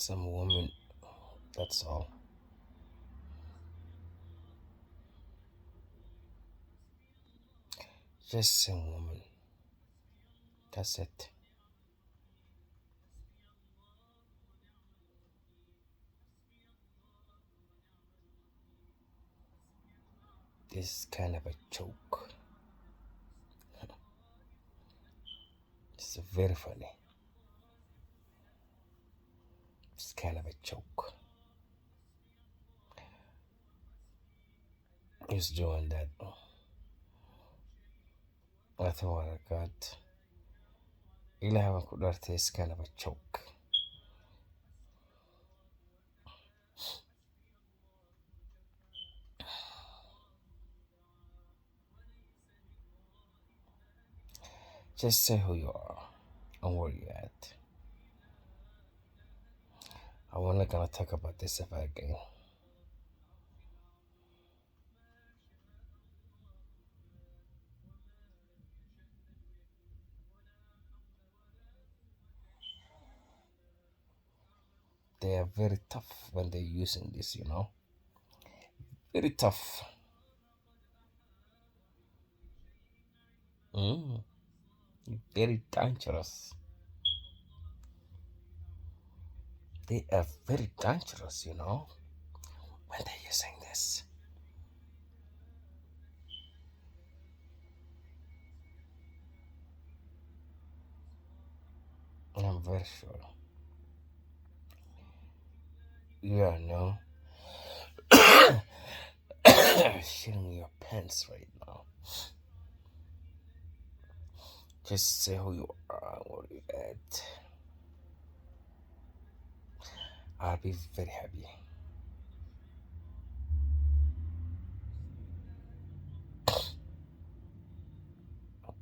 some woman. That's all. Just some woman. That's it. This is kind of a joke. It's very funny. It's kind of a joke. He's doing that. I thought what I got. إلى ما قدرت is kind of a joke. Just say who you are and where you at. I'm not gonna talk about this ever again. They are very tough when they're using this. Very tough. Mm, very dangerous. They are very dangerous, when they're using this. I'm very sure. Yeah, no. Shitting your pants right now. Just say who you are, where you at. I'll be very happy.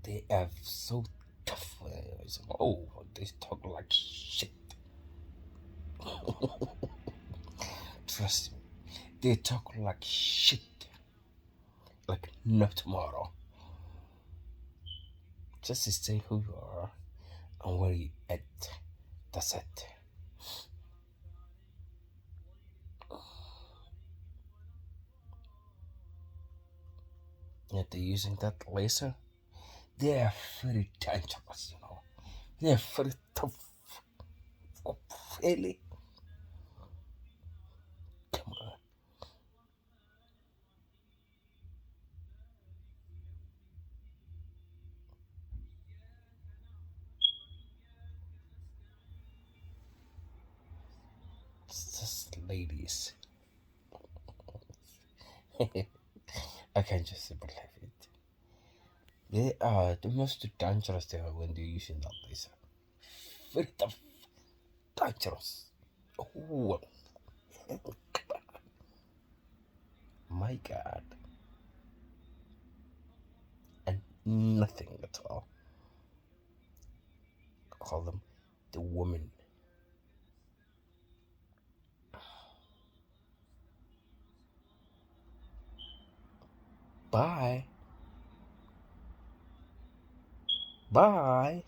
They are so tough. Oh, they talk like shit. Trust me, they talk like shit. Like no tomorrow. Just say who you are and where you at. That's it. If they're using that laser, they are very dangerous. They are very tough. Oh, really? Come on. It's just ladies. I can't just believe it. They are the most dangerous they are when they're using that laser. Very tough, dangerous. Oh my god. And nothing at all. Call them the woman. Bye. Bye.